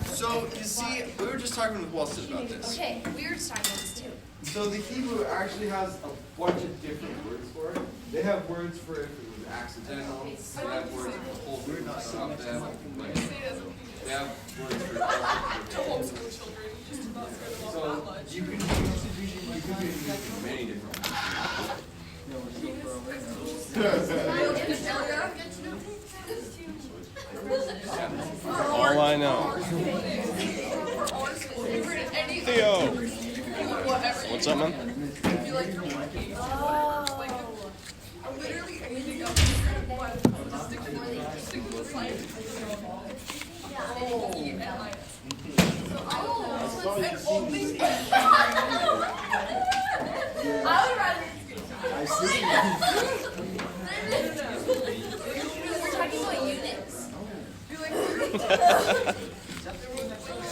So, you see, we were just talking with Walton about this. Okay, we were just talking about this too. So the Hebrew actually has a bunch of different words for it. They have words for if it was accidental. They have words for the whole group stop them. They have words for homeschool children, just about scared them off so that much. you could use many different words. All I know. Theo! What's up, man? Literally anything else. Stick to the science. I see. We're talking about units.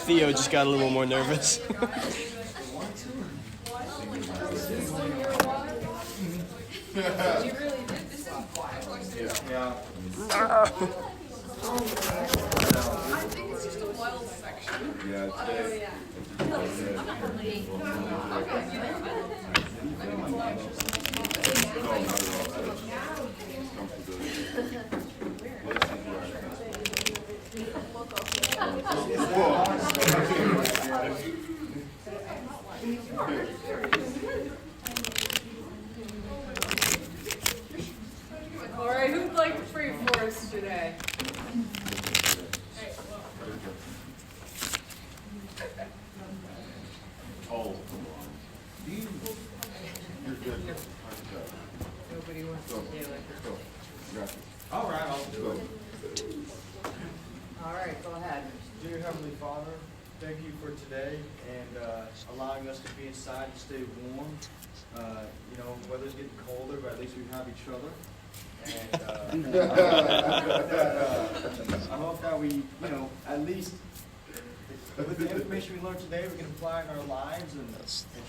Theo just got a little more nervous. Yeah. I think it's just a wild section. Yeah. All right, who'd like to pray for us today? Nobody wants to do it. All right, I'll do it. All right, go ahead. Dear Heavenly Father, thank you for today and allowing us to be inside and stay warm. Weather's getting colder, but at least we have each other. And I hope that we, at least with the information we learned today, we can apply it in our lives and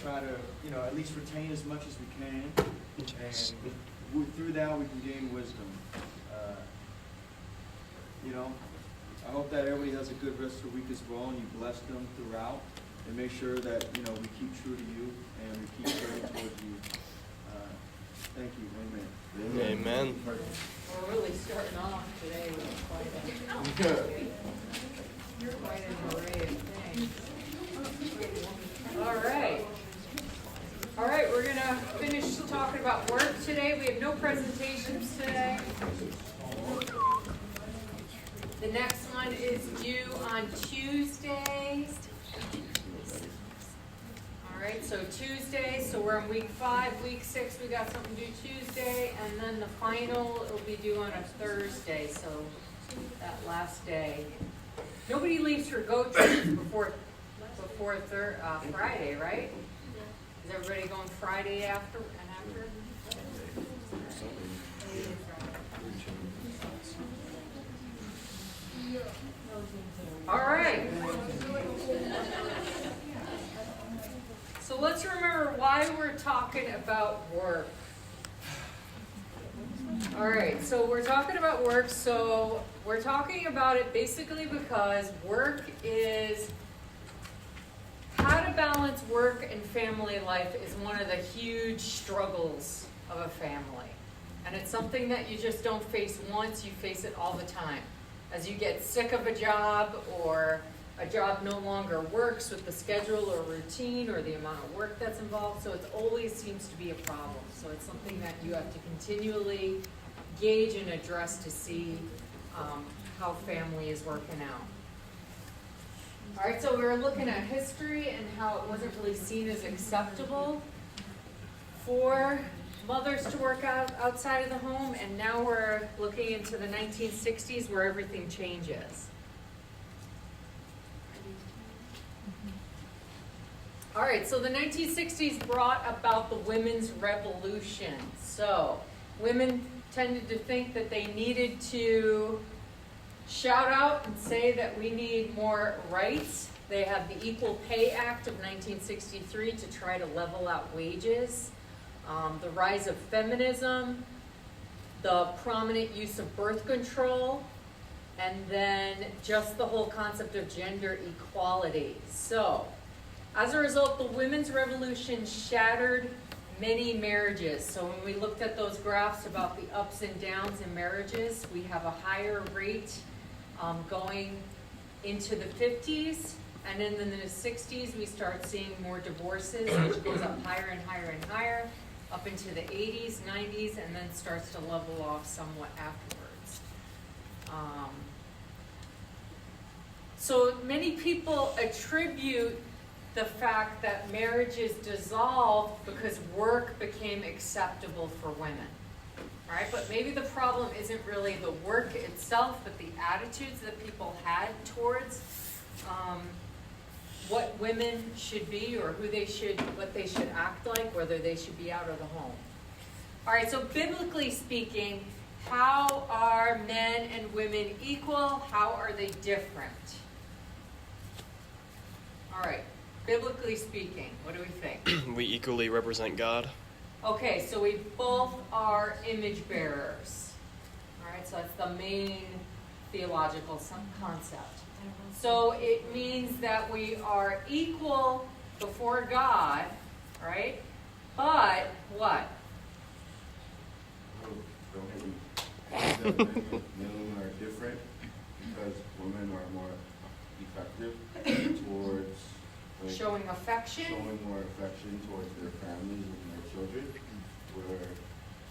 try to, at least retain as much as we can. And through that, we can gain wisdom. I hope that everybody has a good rest of the week as well, and you bless them throughout, and make sure that, we keep true to you, and we keep turning towards you. Thank you, amen. Amen. We're really starting off today with quite an array of things. All right, we're going to finish talking about work today. We have no presentations today. The next one is due on Tuesday. All right, so Tuesday, so we're on week 5. Week 6, we got something due Tuesday, and then the final will be due on a Thursday, so that last day. Nobody leaves for goat trips before Friday, right? Is everybody going Friday after and after? All right. So let's remember why we're talking about work. All right, so we're talking about work. So we're talking about it basically because work is how to balance work and family life is one of the huge struggles of a family. And it's something that you just don't face once, you face it all the time. As you get sick of a job or a job no longer works with the schedule or routine or the amount of work that's involved, so it always seems to be a problem. So it's something that you have to continually gauge and address to see how family is working out. All right, so we were looking at history and how it wasn't really seen as acceptable for mothers to work outside of the home, and now we're looking into the 1960s where everything changes. All right, so the 1960s brought about the women's revolution. So women tended to think that they needed to shout out and say that we need more rights. They had the Equal Pay Act of 1963 to try to level out wages. The rise of feminism, the prominent use of birth control, and then just the whole concept of gender equality. So, as a result, the women's revolution shattered many marriages. So when we looked at those graphs about the ups and downs in marriages, we have a higher rate going into the 50s, and then in the 60s we start seeing more divorces, which goes up higher and higher and higher, up into the 80s, 90s, and then starts to level off somewhat afterwards. So many people attribute the fact that marriages dissolved because work became acceptable for women. All right, but maybe the problem isn't really the work itself, but the attitudes that people had towards what women should be, or what they should act like, whether they should be out of the home. All right, so biblically speaking, how are men and women equal? How are they different? All right. Biblically speaking, what do we think? We equally represent God. Okay, so we both are image bearers. All right, so that's the main theological concept. So it means that we are equal before God, right? But what? Men and women are different because women are more effective towards Showing affection? showing more affection towards their families and their children. Where,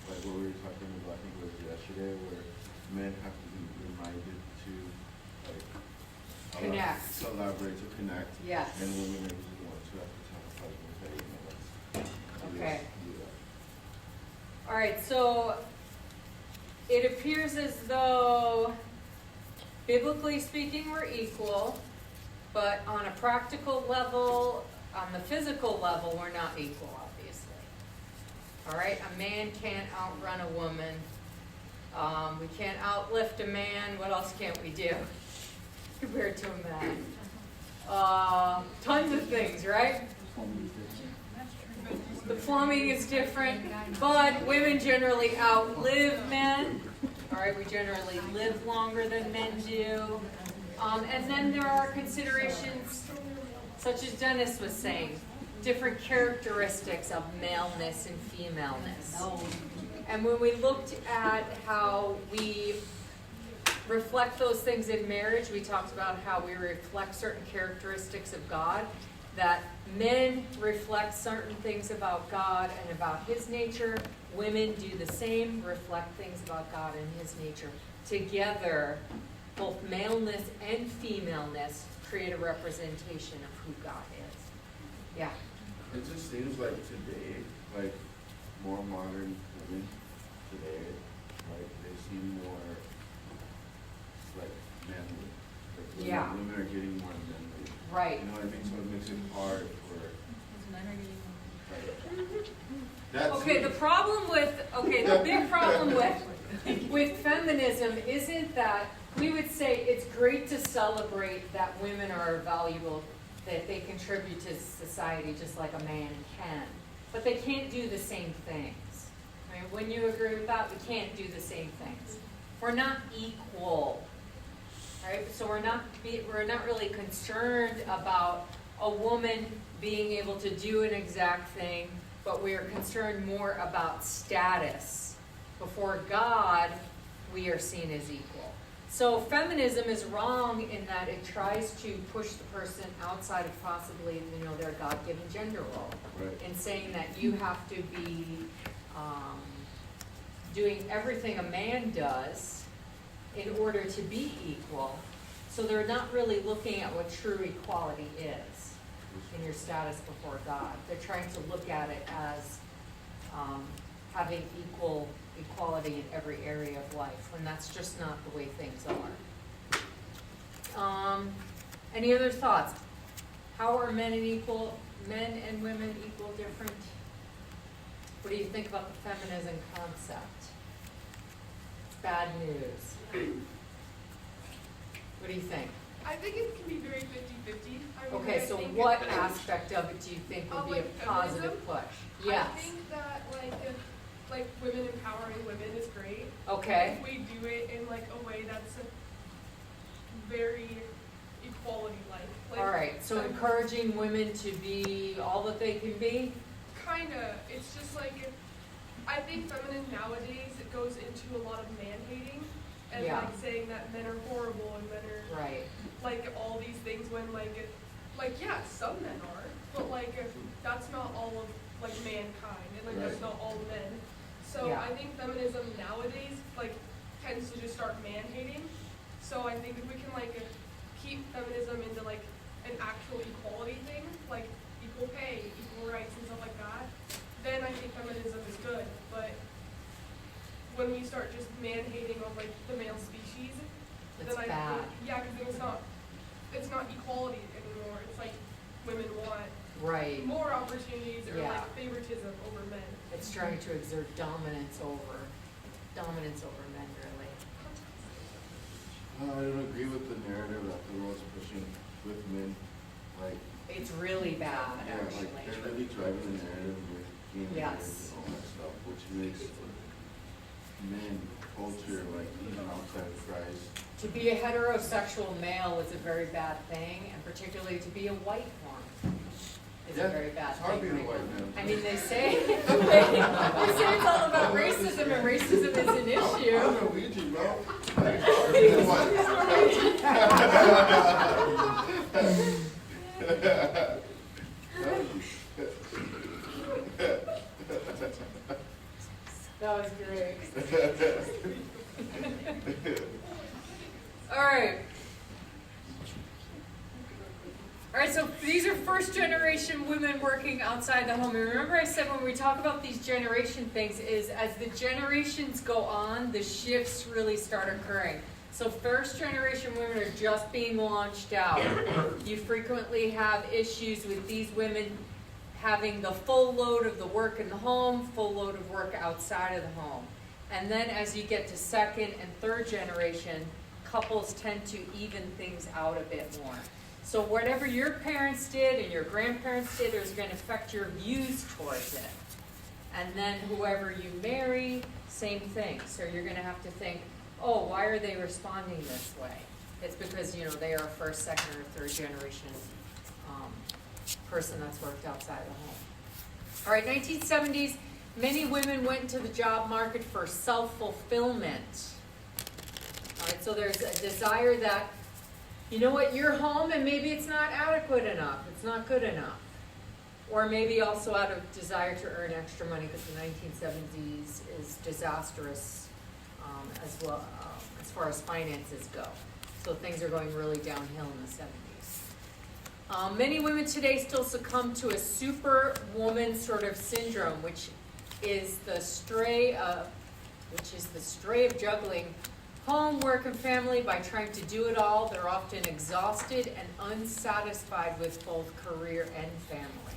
like what we were talking about, I think it was yesterday, where men have to be reminded to Connect. collaborate, to connect. Yes. And women are usually the ones who have to tell the husband, hey, let's do Okay. this, do that. All right, so it appears as though, biblically speaking, we're equal, but on a practical level, on the physical level, we're not equal, obviously. All right, a man can't outrun a woman. We can't outlift a man. What else can't we do compared to a man? Tons of things, right? The plumbing is different, but women generally outlive men. All right, we generally live longer than men do. And then there are considerations, such as Dennis was saying, different characteristics of maleness and femaleness. And when we looked at how we reflect those things in marriage, we talked about how we reflect certain characteristics of God, that men reflect certain things about God and about His nature. Women do the same, reflect things about God and His nature. Together, both maleness and femaleness create a representation of who God is. Yeah. It just seems like today, like more modern women today, like they seem more like manly. Like women, Yeah. women are getting more manly. Right. You know what I mean? So it makes it hard for. That's Okay, the big problem with feminism isn't that we would say it's great to celebrate that women are valuable, that they contribute to society just like a man can, but they can't do the same things. I mean, wouldn't you agree with that? We can't do the same things. We're not equal, right? So we're not really concerned about a woman being able to do an exact thing, but we are concerned more about status. Before God, we are seen as equal. So feminism is wrong in that it tries to push the person outside of possibly, their God-given gender role. Right. In saying that you have to be doing everything a man does in order to be equal. So they're not really looking at what true equality is in your status before God. They're trying to look at it as having equality in every area of life, when that's just not the way things are. Any other thoughts? How are men and women equal, different? What do you think about the feminism concept? It's bad news. What do you think? I think it can be very 50-50. Okay, so what aspect of it do you think would be a positive push? Yes. I think that if women empowering women is great. Okay. If we do it in a way that's very equality-like. Like, All right, so encouraging women to be all that they can be? Kinda. It's just like, I think feminism nowadays, it goes into a lot of man-hating and Yeah. like saying that men are horrible and men are Right. like all these things when like yeah, some men are, but like that's not all of like mankind and like that's Right. not all men. So Yeah. I think feminism nowadays like tends to just start man-hating. So I think if we can like keep feminism into like an actual equality thing, like equal pay, equal rights and stuff like that, then I think feminism is good. But when we start just man-hating of like the male species, It's then I bad. think, yeah, because then it's not equality anymore. It's like women want Right. more opportunities or Yeah. like favoritism over men. It's trying to exert dominance over men, really. I don't agree with the narrative that the world's pushing with men, like, It's really bad, yeah, actually. like, they're really driving the narrative with gay marriage Yes. and all that stuff, which makes men culture, like, even outside of Christ. To be a heterosexual male is a very bad thing, and particularly to be a white one is a Yeah, very bad it's hard thing. being a white man. I mean, they say it's all about racism, and racism is an I'm issue. Norwegian, bro. That was great. All right. All right, so these are first generation women working outside the home. And remember I said when we talk about these generation things is as the generations go on, the shifts really start occurring. So first generation women are just being launched out. You frequently have issues with these women having the full load of the work in the home, full load of work outside of the home. And then as you get to second and third generation, couples tend to even things out a bit more. So whatever your parents did and your grandparents did is going to affect your views towards it. And then whoever you marry, same thing. So you're going to have to think, oh, why are they responding this way? It's because, you know, they are a first, second, or third generation person that's worked outside the home. All right, 1970s, many women went into the job market for self-fulfillment. All right, so there's a desire that, you know what, you're home and maybe it's not adequate enough, it's not good enough. Or maybe also out of desire to earn extra money because the 1970s is disastrous as well as far as finances go. So things are going really downhill in the 70s. Many women today still succumb to a superwoman sort of syndrome, which is the stray of juggling home, work, and family by trying to do it all. They're often exhausted and unsatisfied with both career and family.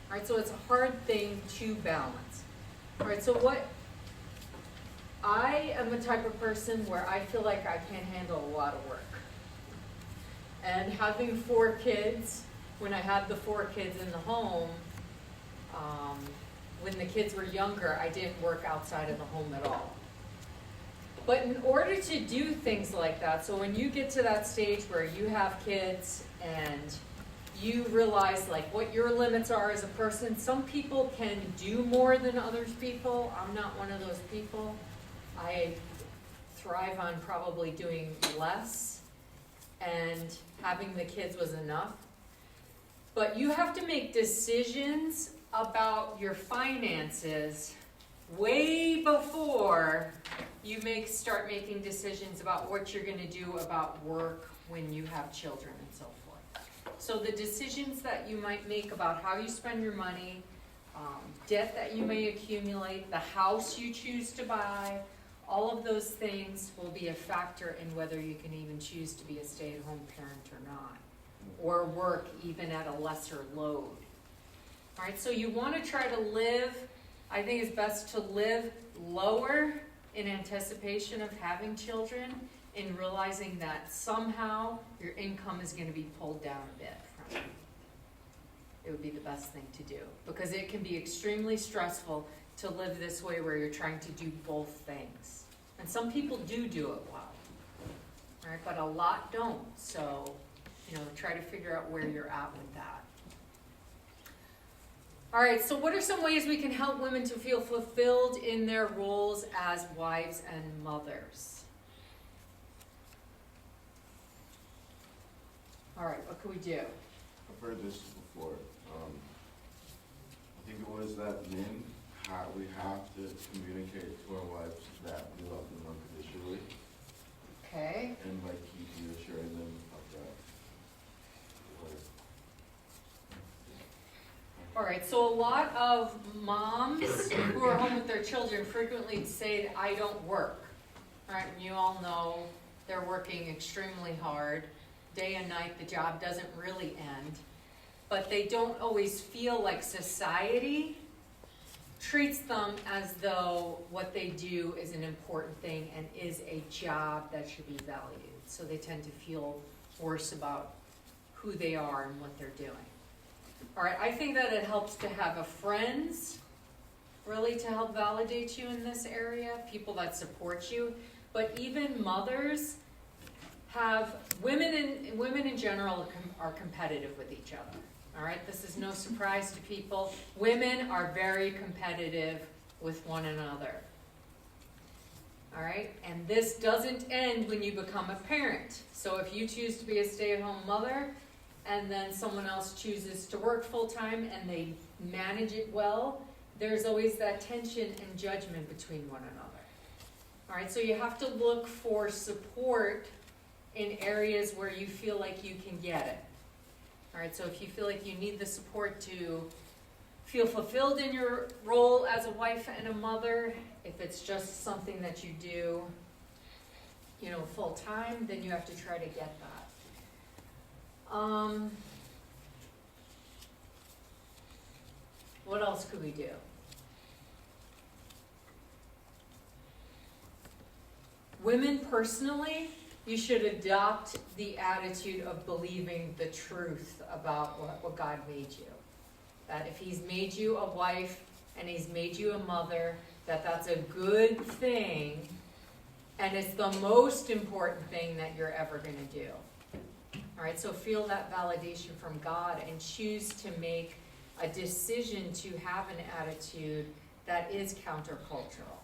All right, so it's a hard thing to balance. All right, so I am the type of person where I feel like I can't handle a lot of work. And having 4 kids, when I had the 4 kids in the home, when the kids were younger, I didn't work outside of the home at all. But in order to do things like that, so when you get to that stage where you have kids and you realize like what your limits are as a person, some people can do more than other people. I'm not one of those people. I thrive on probably doing less, and having the kids was enough. But you have to make decisions about your finances way before you start making decisions about what you're going to do about work when you have children and so forth. So the decisions that you might make about how you spend your money, debt that you may accumulate, the house you choose to buy, all of those things will be a factor in whether you can even choose to be a stay-at-home parent or not, or work even at a lesser load. All right, so you want to try to live, I think it's best to live lower in anticipation of having children, in realizing that somehow your income is going to be pulled down a bit from it. It would be the best thing to do, because it can be extremely stressful to live this way where you're trying to do both things. And some people do it well. all right, but a lot don't, so, try to figure out where you're at with that. All right, so what are some ways we can help women to feel fulfilled in their roles as wives and mothers? All right, what can we do? I've heard this before. I think it was that men, we have to communicate to our wives that we love them unconditionally, Okay, and like keep reassuring them of that. Like, all right, so a lot of moms who are home with their children frequently say, I don't work. All right, and you all know they're working extremely hard. Day and night, the job doesn't really end. But they don't always feel like society treats them as though what they do is an important thing and is a job that should be valued. So they tend to feel worse about who they are and what they're doing. All right, I think that it helps to have a friends, really, to help validate you in this area, people that support you. But even mothers have, women in general are competitive with each other. All right, this is no surprise to people. Women are very competitive with one another. All right, and this doesn't end when you become a parent. So if you choose to be a stay-at-home mother, and then someone else chooses to work full-time and they manage it well, there's always that tension and judgment between one another. All right, so you have to look for support in areas where you feel like you can get it. All right, so if you feel like you need the support to feel fulfilled in your role as a wife and a mother, if it's just something that you do, full-time, then you have to try to get that. What else could we do? Women personally, you should adopt the attitude of believing the truth about what God made you. That if He's made you a wife and He's made you a mother, that's a good thing, and it's the most important thing that you're ever going to do. All right, so feel that validation from God and choose to make a decision to have an attitude that is countercultural.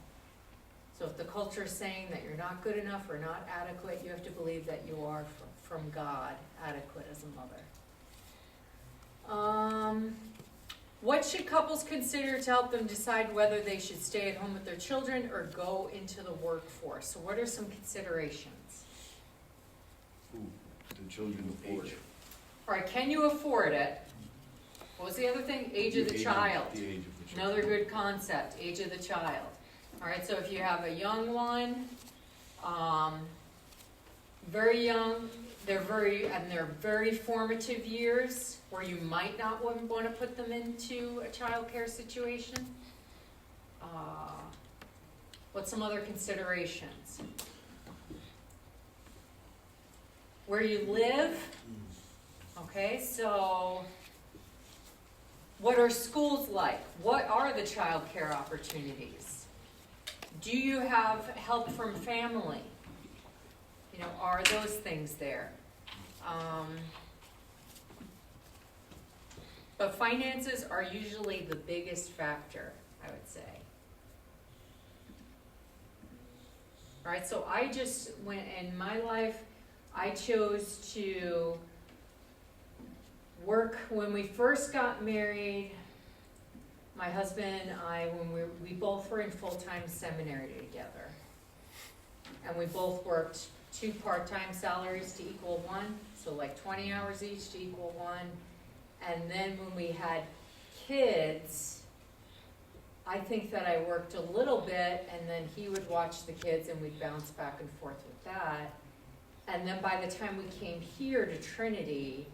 So if the culture is saying that you're not good enough or not adequate, you have to believe that you are from God adequate as a mother. What should couples consider to help them decide whether they should stay at home with their children or go into the workforce? So what are some considerations? the children afford it. All right, can you afford it? What was the other thing? Age of the child. The age of the child. Another good concept, age of the child. All right, so if you have a young one, very young, they're very formative years where you might not want to put them into a child care situation. What's some other considerations? Where you live. Okay, so what are schools like? What are the child care opportunities? Do you have help from family? Are those things there? But finances are usually the biggest factor, I would say. All right, so I just went, in my life, I chose to work. When we first got married, my husband and I, when we both were in full-time seminary together. And we both worked 2 part-time salaries to equal 1, so like 20 hours each to equal 1. And then when we had kids, I think that I worked a little bit, and then he would watch the kids, and we'd bounce back and forth with that. And then by the time we came here to Trinity,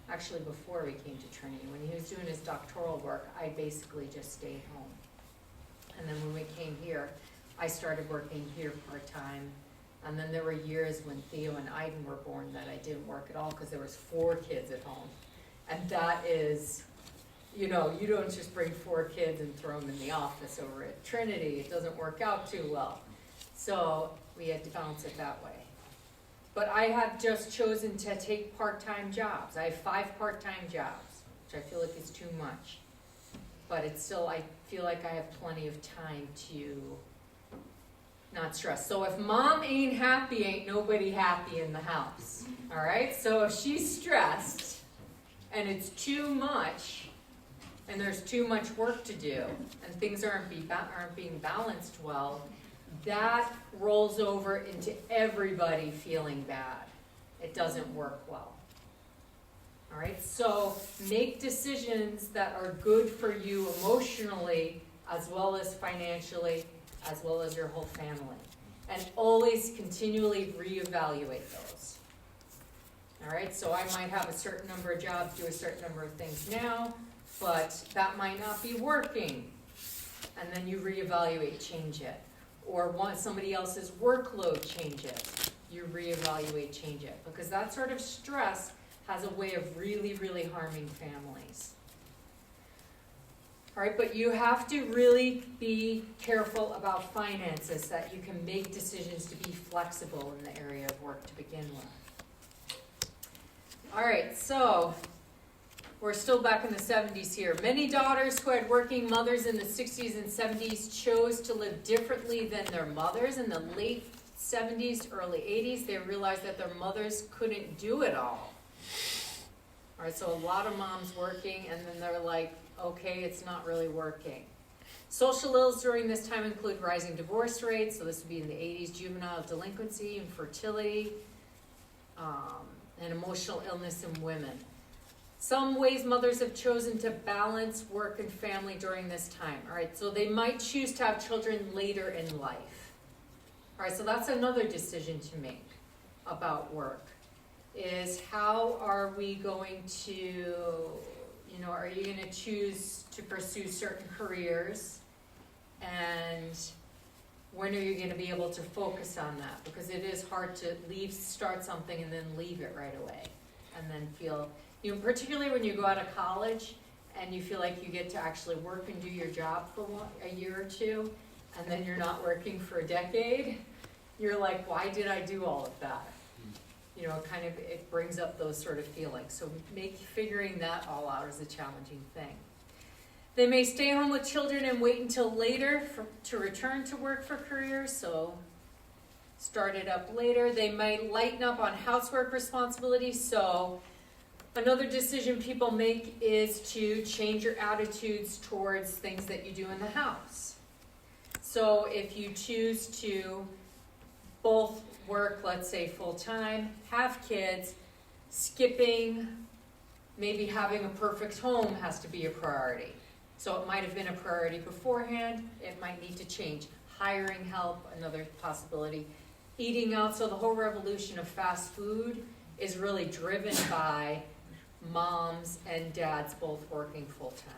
actually before we came to Trinity, when he was doing his doctoral work, I basically just stayed home. And then when we came here, I started working here part-time. And then there were years when Theo and Iden were born that I didn't work at all because there was 4 kids at home. And that is, you don't just bring 4 kids and throw them in the office over at Trinity. It doesn't work out too well. So we had to balance it that way. but I have just chosen to take part-time jobs. I have 5 part-time jobs, which I feel like is too much. But it's still, I feel like I have plenty of time to not stress. So if mom ain't happy, ain't nobody happy in the house. All right? So if she's stressed and it's too much and there's too much work to do and things aren't being balanced well, that rolls over into everybody feeling bad. It doesn't work well. All right? So make decisions that are good for you emotionally as well as financially, as well as your whole family. And always continually reevaluate those. All right, so I might have a certain number of jobs, do a certain number of things now, but that might not be working. And then you reevaluate, change it. Or want somebody else's workload, change it. You reevaluate, change it. Because that sort of stress has a way of really, really harming families. All right, but you have to really be careful about finances, that you can make decisions to be flexible in the area of work to begin with. All right, so we're still back in the 70s here. Many daughters who had working mothers in the 60s and 70s chose to live differently than their mothers. In the late 70s, early 80s, they realized that their mothers couldn't do it all. All right, so a lot of moms working, and then they're like, okay, it's not really working. Social ills during this time include rising divorce rates, so this would be in the 80s, juvenile delinquency, infertility, and emotional illness in women. Some ways mothers have chosen to balance work and family during this time. All right, so they might choose to have children later in life. All right, so that's another decision to make about work, is how are we going to, are you going to choose to pursue certain careers, and when are you going to be able to focus on that? Because it is hard to start something and then leave it right away, and then feel, particularly when you go out of college and you feel like you get to actually work and do your job for a year or two, and then you're not working for a decade, you're like, why did I do all of that? It brings up those sort of feelings. So figuring that all out is a challenging thing. They may stay home with children and wait until later to return to work for careers, so start it up later. They might lighten up on housework responsibilities, so another decision people make is to change your attitudes towards things that you do in the house. So if you choose to both work, let's say full-time, have kids, skipping, maybe having a perfect home has to be a priority. So it might have been a priority beforehand, it might need to change. Hiring help, another possibility. Eating out, so the whole revolution of fast food is really driven by moms and dads both working full-time.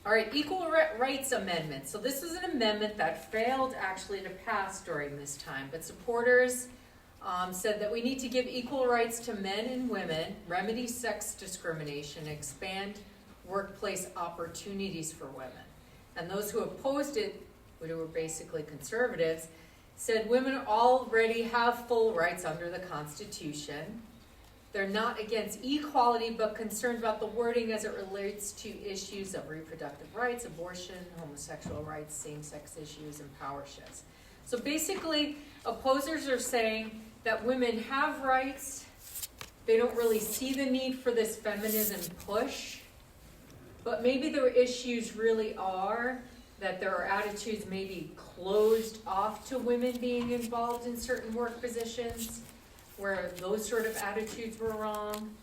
All right, Equal Rights Amendment. So this is an amendment that failed actually to pass during this time, but supporters said that we need to give equal rights to men and women, remedy sex discrimination, expand workplace opportunities for women. And those who opposed it, who were basically conservatives, said women already have full rights under the Constitution. They're not against equality, but concerned about the wording as it relates to issues of reproductive rights, abortion, homosexual rights, same-sex issues, and power shifts. So basically, opposers are saying that women have rights. They don't really see the need for this feminism push, but maybe their issues really are that there are attitudes maybe closed off to women being involved in certain work positions, where those sort of attitudes were wrong,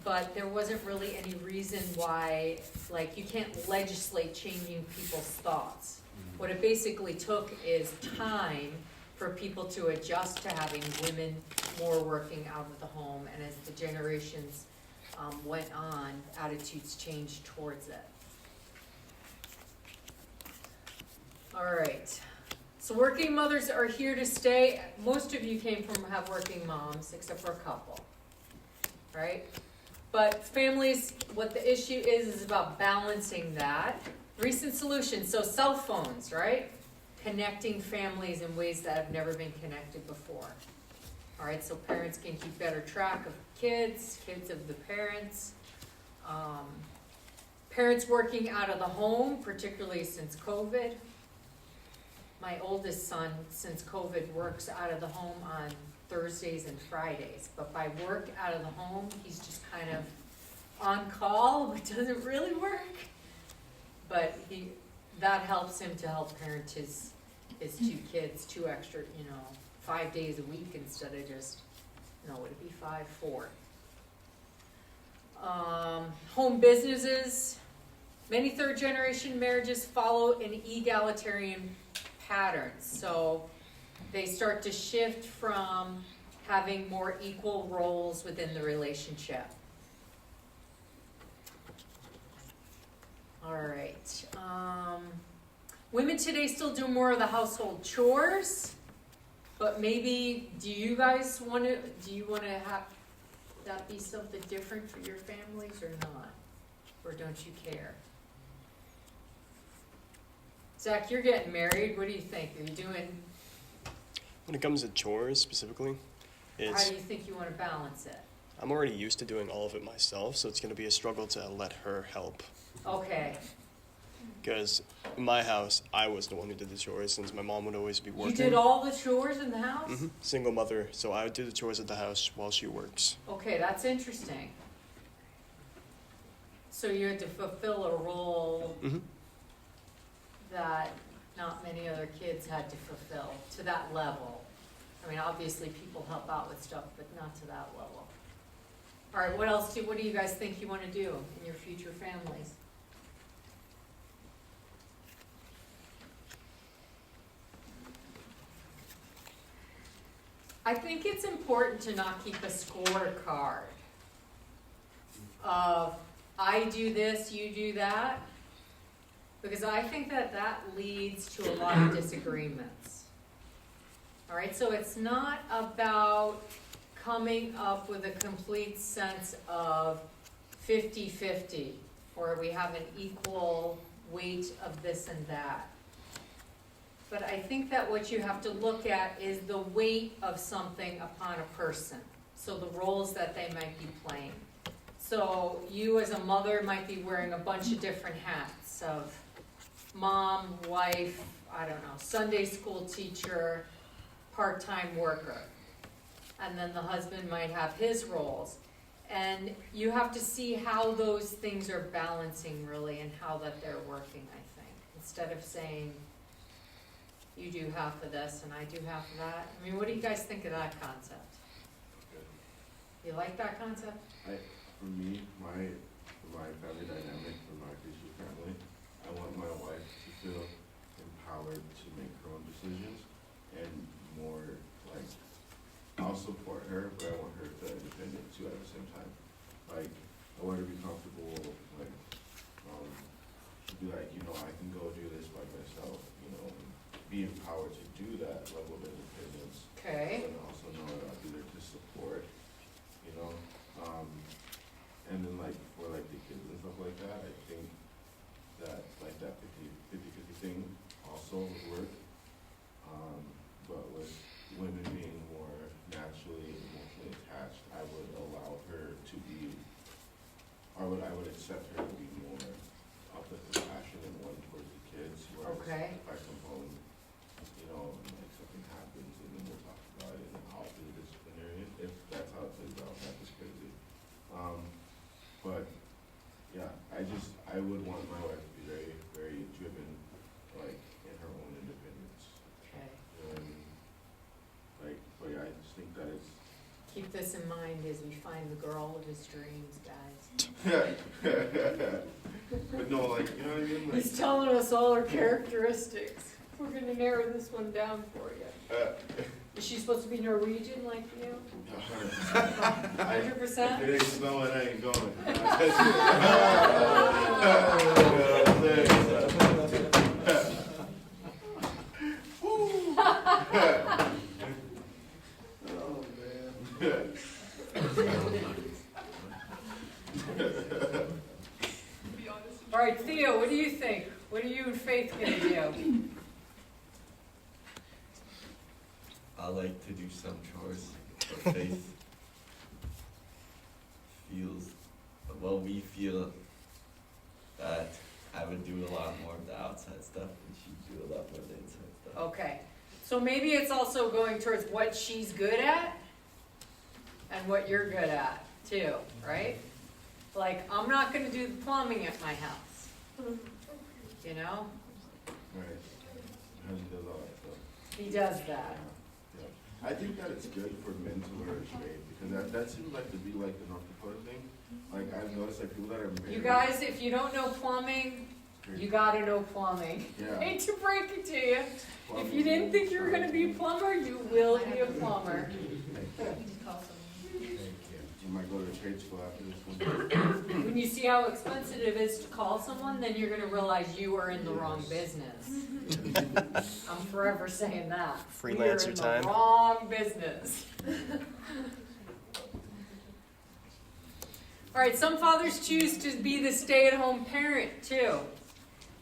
but there wasn't really any reason why, like, you can't legislate changing people's thoughts. What it basically took is time for people to adjust to having women more working out of the home, and as the generations went on, attitudes changed towards it. All right. So working mothers are here to stay. Most of you came from have working moms, except for a couple, right? But families, what the issue is about balancing that. Recent solutions, so cell phones, right? connecting families in ways that have never been connected before. All right, so parents can keep better track of kids, kids of the parents. Parents working out of the home, particularly since COVID. My oldest son, since COVID, works out of the home on Thursdays and Fridays. But by work out of the home, he's just kind of on call, which doesn't really work. But that helps him to help parent his 2 kids, 2 extra, 5 days a week instead of just, would it be 5, 4? Home businesses. Many third-generation marriages follow an egalitarian pattern. So they start to shift from having more equal roles within the relationship. All right. Women today still do more of the household chores, but maybe do you want to have that be something different for your families or not? Or don't you care? Zach, you're getting married. What do you think? Are you doing? When it comes to chores specifically, How do you think you want to balance it? I'm already used to doing all of it myself, so it's going to be a struggle to let her help. Okay. Because in my house, I was the one who did the chores since my mom would always be working. You did all the chores in the house? Mm-hmm. Single mother, so I would do the chores at the house while she works. Okay, that's interesting. So you had to fulfill a role Mm-hmm. that not many other kids had to fulfill to that level. I mean, obviously people help out with stuff, but not to that level. All right, what do you guys think you want to do in your future families? I think it's important to not keep a scorecard of I do this, you do that, because I think that leads to a lot of disagreements. All right, so it's not about coming up with a complete sense of 50-50, or we have an equal weight of this and that. But I think that what you have to look at is the weight of something upon a person. So the roles that they might be playing. So you as a mother might be wearing a bunch of different hats of mom, wife, I don't know, Sunday school teacher, part-time worker. And then the husband might have his roles. And you have to see how those things are balancing really and how that they're working, I think. Instead of saying, you do half of this and I do half of that. I mean, what do you guys think of that concept? You like that concept? For me, my family dynamic, for my future family, I want my wife to feel empowered to make her own decisions and more like, I'll support her, but I want her to feel independent too at the same time. Like, I want her to be comfortable, like, to be like, I can go do this by myself, be empowered to do that level of independence. Okay. And also know that I'll be there to support, and then like for like the kids and stuff like that, I think that like that 50-50 thing also would work. But with women being more naturally emotionally attached, I would allow her to be, I would accept her to be more of the compassion and one towards the kids. Whereas Okay. if I come home, like something happens and then we'll talk about it and I'll do the disciplinarian if that's how it plays out. That is crazy. But yeah, I would want my wife to be very, very driven, like in her own independence. Okay. But yeah, I just think that it's. Keep this in mind as we find the girl of his dreams, guys. But no, like, you know what I mean? Like, He's telling us all her characteristics. We're gonna narrow this one down for you. Is she supposed to be Norwegian like you? 100%? If it ain't snowing, I ain't going. Oh, man. All right, Theo, what do you think? What are you and Faith gonna do? I like to do some chores, but Faith feels, well, we feel that I would do a lot more of the outside stuff and she'd do a lot more of the inside stuff. Okay, so maybe it's also going towards what she's good at and what you're good at too, right? Like, I'm not gonna do the plumbing at my house, you know? Right. How he does all that stuff. He does that. Yeah. I think that it's good for men to learn a trade because that seems like to be like the North Dakota thing. Like I've noticed like people that are married. You guys, if you don't know plumbing, you gotta know plumbing. Yeah. Hate to break it to you. If you didn't think you were gonna be a plumber, you will be a plumber. You might go to trade school after this one. When you see how expensive it is to call someone, then you're gonna realize you are in the wrong business. I'm forever saying that. Freelancer You're in time. the wrong business. All right, some fathers choose to be the stay-at-home parent too.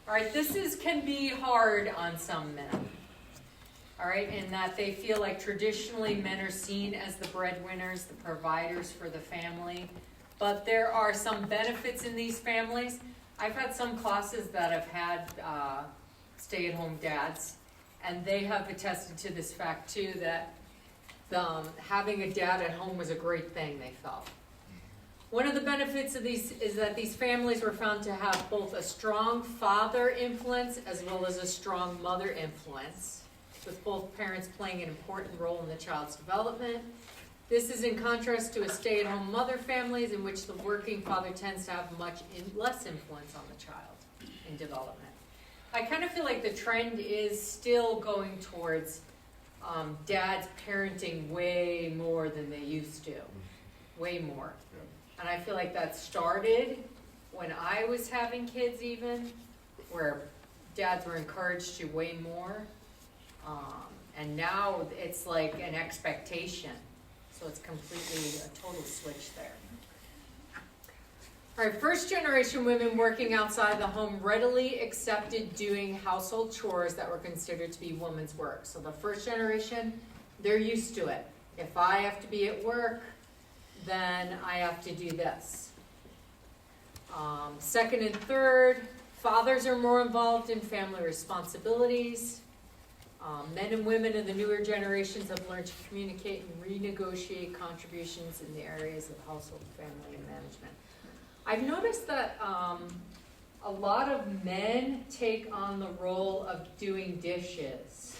All right, can be hard on some men. All right, in that they feel like traditionally men are seen as the breadwinners, the providers for the family. But there are some benefits in these families. I've had some classes that have had stay-at-home dads, and they have attested to this fact too, that having a dad at home was a great thing, they felt. One of the benefits of these is that these families were found to have both a strong father influence as well as a strong mother influence, with both parents playing an important role in the child's development. This is in contrast to a stay-at-home mother families in which the working father tends to have much less influence on the child in development. I kind of feel like the trend is still going towards dads parenting way more than they used to, way more. And I feel like that started when I was having kids even, where dads were encouraged to way more. And now it's like an expectation. So it's completely a total switch there. All right, first generation women working outside the home readily accepted doing household chores that were considered to be women's work. So the first generation, they're used to it. If I have to be at work, then I have to do this. Second and third, fathers are more involved in family responsibilities. Men and women in the newer generations have learned to communicate and renegotiate contributions in the areas of household, family, and management. I've noticed that a lot of men take on the role of doing dishes.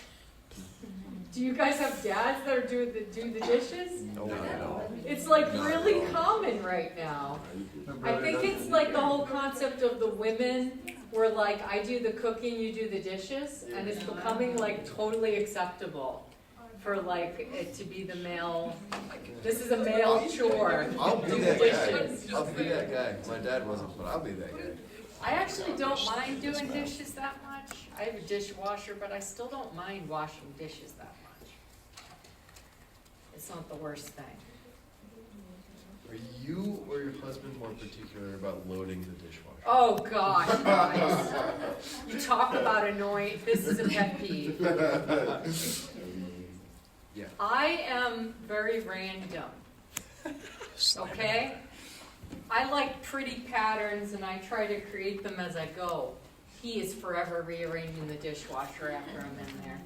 Do you guys have dads that are do the dishes? No. It's like really common right now. I think it's like the whole concept of the women where like I do the cooking, you do the dishes, and it's becoming like totally acceptable for like it to be the male. This is a male chore. I'll be do that dishes. guy. I'll be that guy. My dad wasn't, but I'll be that guy. I actually don't mind doing dishes that much. I have a dishwasher, but I still don't mind washing dishes that much. It's not the worst thing. Are you or your husband more particular about loading the dishwasher? Oh gosh, guys. You talk about annoying. This is a pet peeve. Yeah. I am very random. Okay? I like pretty patterns and I try to create them as I go. He is forever rearranging the dishwasher after I'm in there.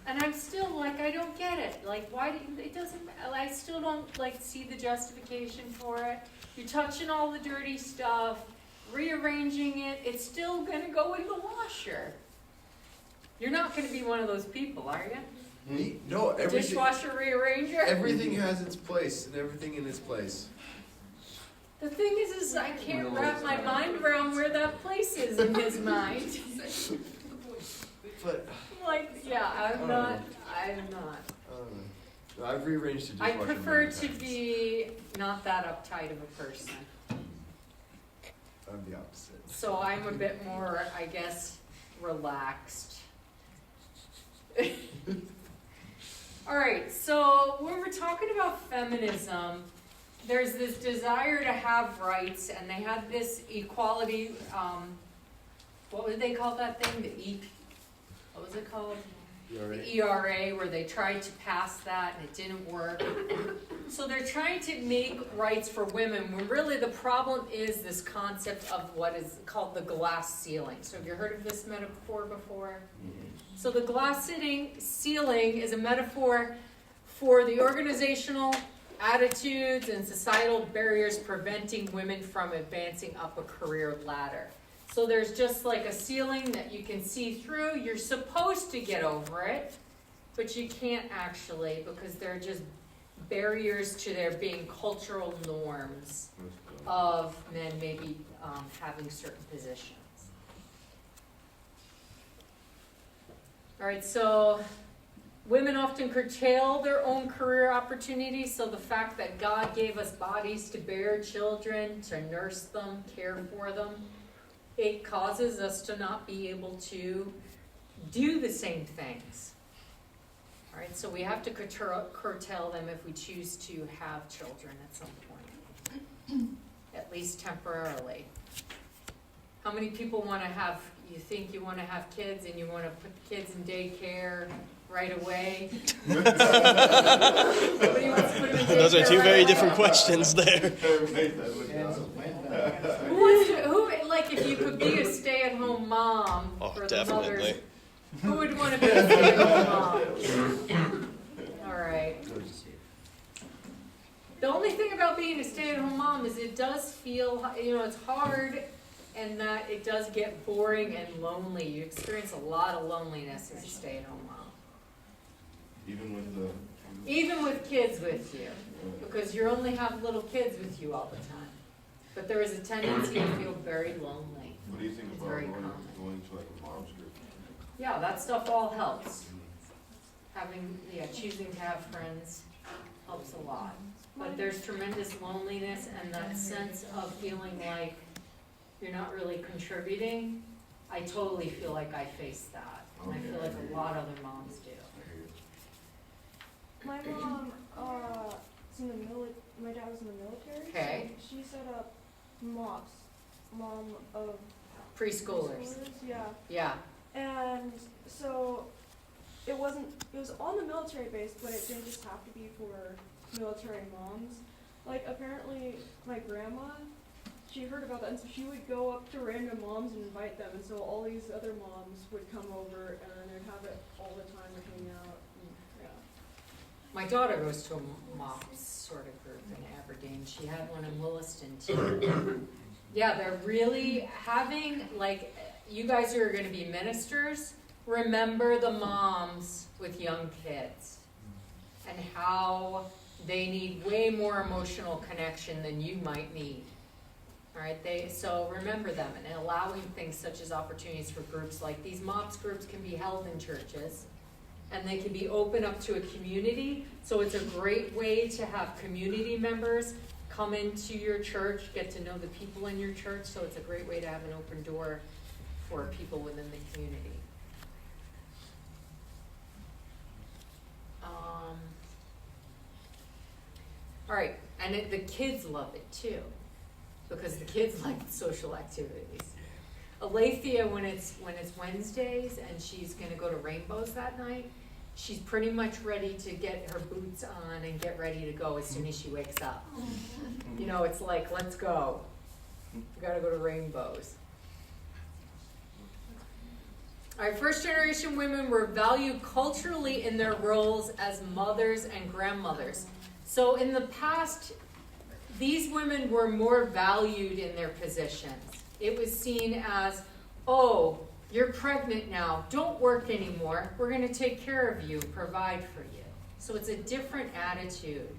And I'm still like, I don't get it. Like, why do you, it doesn't, I still don't like see the justification for it. You're touching all the dirty stuff, rearranging it, it's still gonna go in the washer. You're not gonna be one of those people, are you? No, everything. Dishwasher rearranger? Everything has its place and everything in its place. The thing is I can't wrap my mind around where that place is in his mind. But Like, yeah, I'm not. no, I've rearranged the I dishwasher. prefer many to times. be not that uptight of a person. I'm the opposite. So I'm a bit more, I guess, relaxed. All right, so when we're talking about feminism, there's this desire to have rights, and they had this equality, what would they call that thing? What was it called? the ERA, where they tried to pass that and it didn't work. So they're trying to make rights for women when really the problem is this concept of what is called the glass ceiling. So have you heard of this metaphor before? So the glass ceiling is a metaphor for the organizational attitudes and societal barriers preventing women from advancing up a career ladder. So there's just like a ceiling that you can see through. You're supposed to get over it, but you can't actually because they're just barriers to there being cultural norms of men maybe having certain positions. All right, so women often curtail their own career opportunities, so the fact that God gave us bodies to bear children, to nurse them, care for them, it causes us to not be able to do the same things. All right, so we have to curtail them if we choose to have children at some point, at least temporarily. How many people want to have, you think you want to have kids and you want to put kids in daycare right away? Nobody wants to put them in daycare. Those are two right very away? different questions there. Who wants to, like if you could be a stay-at-home mom Oh, for the definitely. mothers, who would want to be a stay-at-home mom? All right. The only thing about being a stay-at-home mom is it does feel, it's hard and that it does get boring and lonely. You experience a lot of loneliness as a stay-at-home mom. Even with kids with you, because you only have little kids with you all the time. But there is a tendency to feel very lonely. What do you think It's about very going common. to like a mom's group? Yeah, that stuff all helps. Choosing to have friends helps a lot. But there's tremendous loneliness and that sense of feeling like you're not really contributing. I totally feel like I face that. And I feel like a lot of other moms do. My mom, is in the my dad was in the military. Okay. So she set up MOPS, mom of Preschoolers. yeah. Yeah. And so it was on the military base, but it didn't just have to be for military moms. Like apparently my grandma, she heard about that, and so she would go up to random moms and invite them, and so all these other moms would come over and they'd have it all the time and hang out. And, yeah. My daughter goes to a MOPS sort of group in Aberdeen. She had one in Williston too. Yeah, they're really having, like, you guys who are going to be ministers, remember the moms with young kids and how they need way more emotional connection than you might need. All right, so remember them and allowing things such as opportunities for groups like these. MOPS groups can be held in churches and they can be open up to a community. So it's a great way to have community members come into your church, get to know the people in your church. So it's a great way to have an open door for people within the community. All right, and the kids love it too, because the kids like social activities. Alethea, when it's Wednesdays and she's going to go to Rainbows that night, she's pretty much ready to get her boots on and get ready to go as soon as she wakes up. It's like, let's go. We got to go to Rainbows. All right, first generation women were valued culturally in their roles as mothers and grandmothers. So in the past, these women were more valued in their positions. It was seen as, oh, you're pregnant now, don't work anymore, we're going to take care of you, provide for you. So it's a different attitude.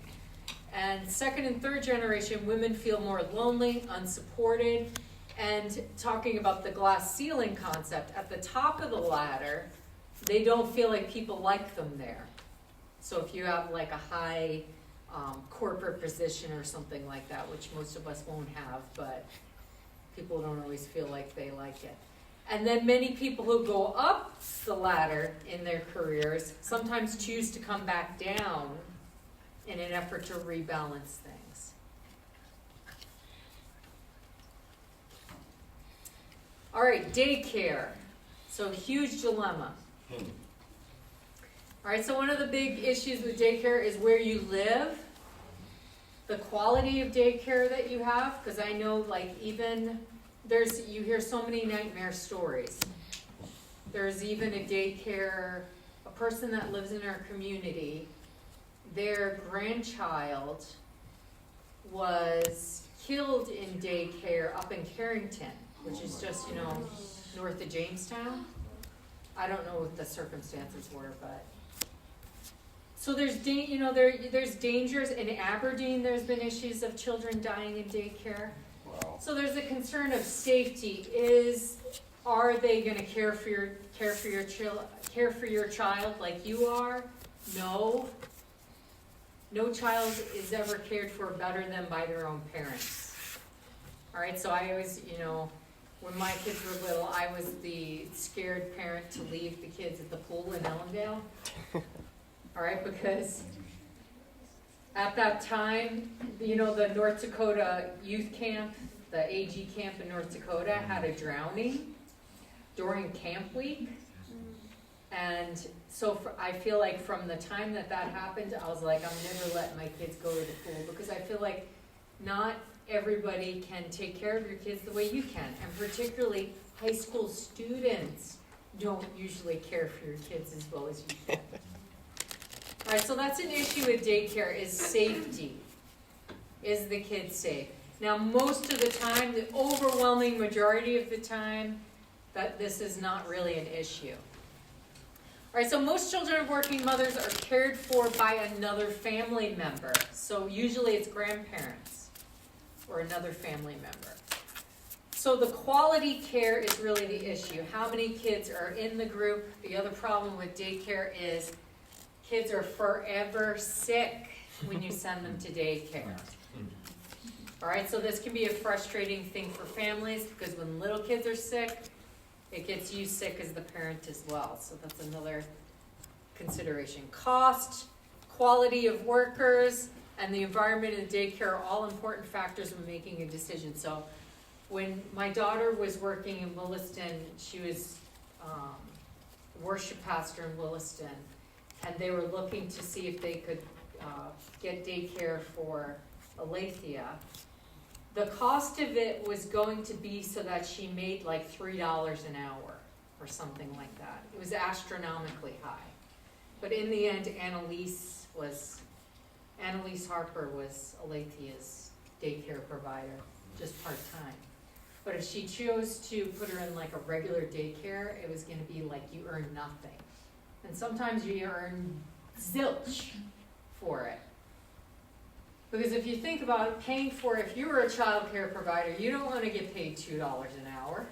And second and third generation, women feel more lonely, unsupported, and talking about the glass ceiling concept, at the top of the ladder, they don't feel like people like them there. So if you have like a high corporate position or something like that, which most of us won't have, but people don't always feel like they like it. And then many people who go up the ladder in their careers sometimes choose to come back down in an effort to rebalance things. All right, daycare. So huge dilemma. All right, so one of the big issues with daycare is where you live, the quality of daycare that you have, because I know like even you hear so many nightmare stories. There's even a person that lives in our community, their grandchild was killed in daycare up in Carrington, which is just, north of Jamestown. I don't know what the circumstances were, but. So there's dangers. In Aberdeen, there's been issues of children dying in daycare. Wow. So there's a concern of safety. Are they going to care for your child like you are? No. No child is ever cared for better than by their own parents. All right. So I always, when my kids were little, I was the scared parent to leave the kids at the pool in Ellendale. All right, because at that time, the North Dakota youth camp, the AG camp in North Dakota had a drowning during camp week. And so I feel like from the time that happened, I was like, I'm never letting my kids go to the pool, because I feel like not everybody can take care of your kids the way you can. And particularly high school students don't usually care for your kids as well as you can. All right, so that's an issue with daycare, is safety. Is the kid safe? Now, most of the time, the overwhelming majority of the time, that this is not really an issue. All right, so most children of working mothers are cared for by another family member. So usually it's grandparents or another family member. So the quality care is really the issue. How many kids are in the group? The other problem with daycare is kids are forever sick when you send them to daycare. All right, so this can be a frustrating thing for families, because when little kids are sick, it gets you sick as the parent as well. So that's another consideration. Cost, quality of workers, and the environment in the daycare are all important factors when making a decision. So when my daughter was working in Williston, she was worship pastor in Williston, and they were looking to see if they could get daycare for Alethea. The cost of it was going to be so that she made like $3 an hour or something like that. It was astronomically high. But in the end, Annalise Harper was Alethea's daycare provider, just part-time. But if she chose to put her in like a regular daycare, it was going to be like you earn nothing. And sometimes you earn zilch for it. Because if you think about paying for, if you were a child care provider, you don't want to get paid $2 an hour.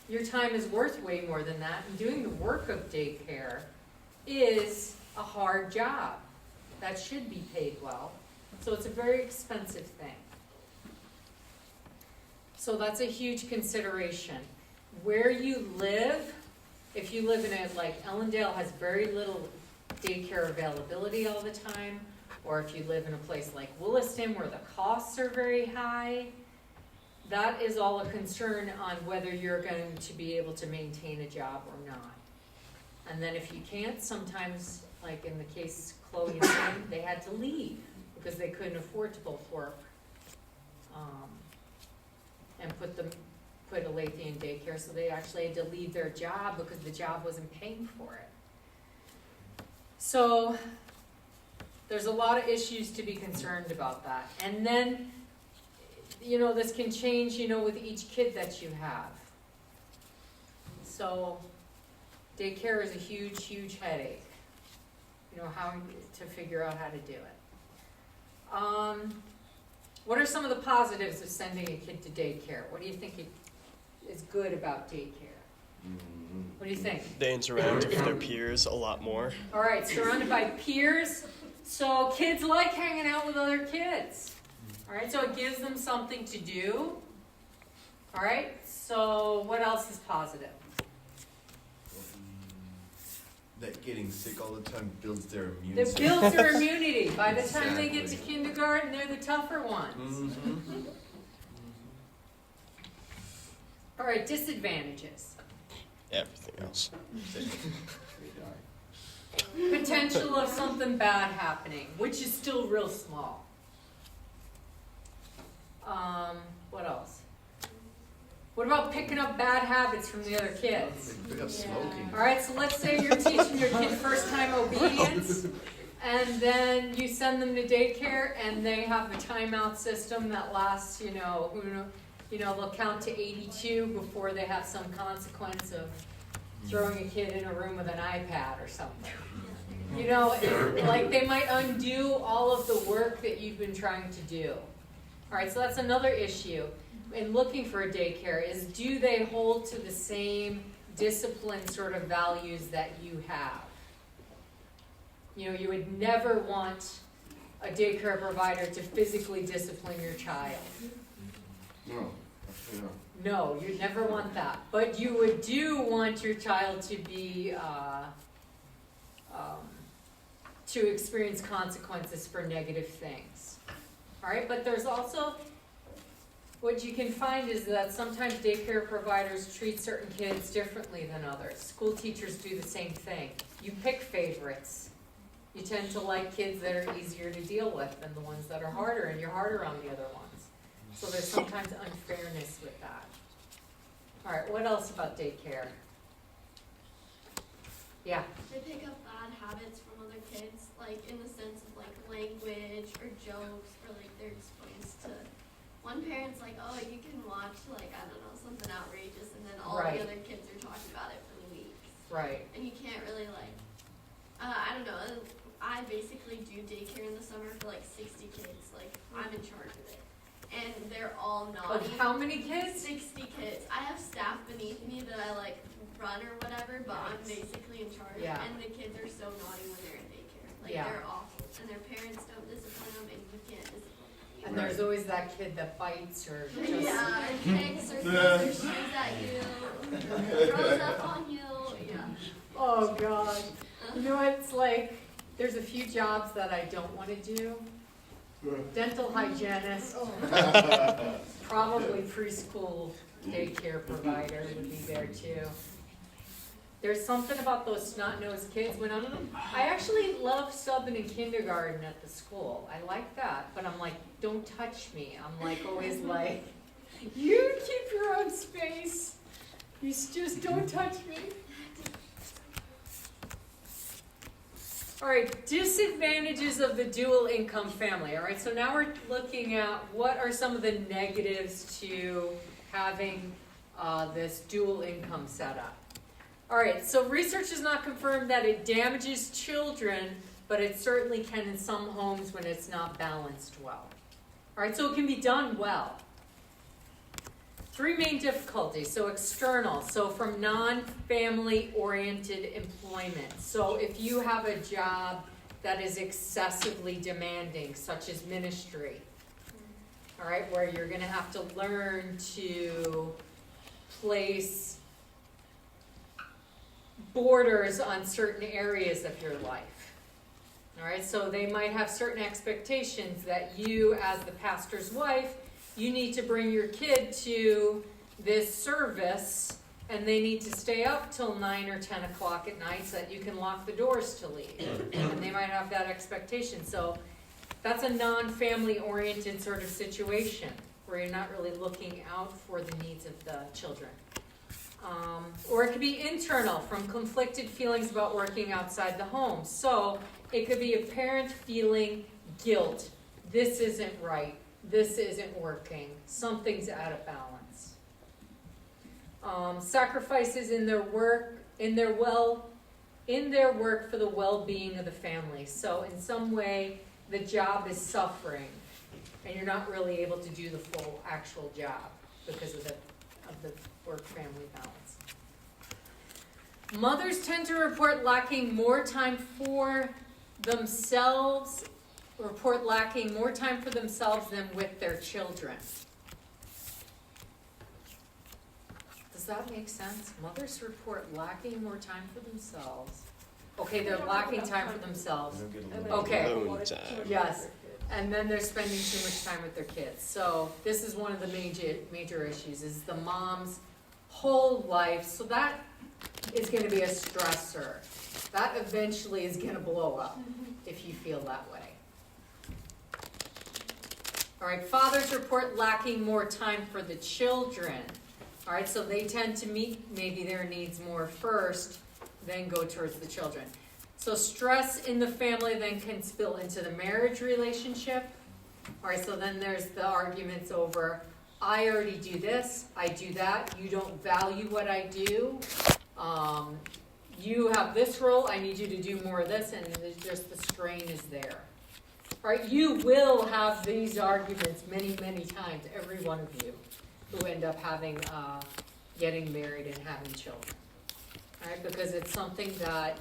Your time is worth way more than that. And doing the work of daycare is a hard job. That should be paid well. So it's a very expensive thing. So that's a huge consideration. Where you live, if you live in like Ellendale has very little daycare availability all the time, or if you live in a place like Williston where the costs are very high, that is all a concern on whether you're going to be able to maintain a job or not. And then if you can't, sometimes, like in the case Chloe and Sam, they had to leave because they couldn't afford to both work and put Alethea in daycare, so they actually had to leave their job because the job wasn't paying for it. So there's a lot of issues to be concerned about that. And then, this can change, with each kid that you have. So daycare is a huge, huge headache. How to figure out how to do it. What are some of the positives of sending a kid to daycare? What do you think is good about daycare? What do you think? They interact with their peers a lot more. All right, surrounded by peers. So kids like hanging out with other kids. All right, so it gives them something to do. All right, so what else is positive? That getting sick all the time builds their immune It system. builds their immunity. By the time they get to Exactly. kindergarten, they're the tougher ones. All right, disadvantages. Everything else. potential of something bad happening, which is still real small. What else? What about picking up bad habits from the other kids? Pick up smoking. All right, so let's say you're teaching your kid first time obedience, and then you send them to daycare, and they have a timeout system that lasts, they'll count to 82 before they have some consequence of throwing a kid in a room with an iPad or something. Like they might undo all of the work that you've been trying to do. All right, so that's another issue in looking for a daycare is, do they hold to the same discipline sort of values that you have? You would never want a daycare provider to physically discipline your child. No, absolutely not. No, you'd never want that. But you do want your child to be, to experience consequences for negative things. All right, but there's also, what you can find is that sometimes daycare providers treat certain kids differently than others. School teachers do the same thing. You pick favorites. You tend to like kids that are easier to deal with than the ones that are harder, and you're harder on the other ones. So there's sometimes unfairness with that. All right, what else about daycare? Yeah. They pick up bad habits from other kids, like in the sense of like language or jokes, or like they're exposed to. One parent's like, oh, you can watch like, I don't know, something outrageous, and then all Right. the other kids are talking about it for weeks. Right. And you can't really like, I don't know, I basically do daycare in the summer for like 60 kids, like I'm in charge of it. And they're all naughty. Of how many kids? 60 kids. I have staff beneath me that I like run or whatever, but I'm Nice. basically in charge. Yeah. And the kids are so naughty when they're in daycare. Like Yeah. they're awful. And their parents don't discipline them, and you can't discipline them. And there's always that kid that bites or just... Yeah, and kicks or throws their shoes at you, throws up on you, yeah. Oh, God. You know, it's like, there's a few jobs that I don't want to do. Dental hygienist, probably preschool daycare provider would be there too. There's something about those snot-nosed kids. I actually love subbing in kindergarten at the school. I like that, but I'm like, don't touch me. I'm like always like, you keep your own space. You just don't touch me. All right, disadvantages of the dual income family. All right, so now we're looking at what are some of the negatives to having this dual income setup. All right, so research has not confirmed that it damages children, but it certainly can in some homes when it's not balanced well. All right, so it can be done well. Three main difficulties. So external, so from non-family oriented employment. So if you have a job that is excessively demanding, such as ministry, all right, where you're going to have to learn to place borders on certain areas of your life. All right, so they might have certain expectations that you, as the pastor's wife, you need to bring your kid to this service, and they need to stay up till 9 or 10 o'clock at night so that you can lock the doors to leave. And they might have that expectation. So that's a non-family oriented sort of situation where you're not really looking out for the needs of the children. Or it could be internal, from conflicted feelings about working outside the home. So it could be a parent feeling guilt. This isn't right. This isn't working. Something's out of balance. Sacrifices in their work, in their work for the well-being of the family. So in some way, the job is suffering, and you're not really able to do the full actual job because of the work-family balance. Mothers tend to report lacking more time for themselves than with their children. Does that make sense? Mothers report lacking more time for themselves. Okay, they're lacking time for themselves. Okay. Alone time. Yes. And then they're spending too much time with their kids. So this is one of the major issues, is the moms whole life, so that is gonna be a stressor. That eventually is gonna blow up if you feel that way. All right, fathers report lacking more time for the children. All right, so they tend to meet maybe their needs more first, then go towards the children. So stress in the family then can spill into the marriage relationship. All right, so then there's the arguments over, I already do this, I do that, you don't value what I do. You have this role, I need you to do more of this, and there's just the strain is there. All right, you will have these arguments many, many times, every one of you, who end up having, getting married and having children. All right, because it's something that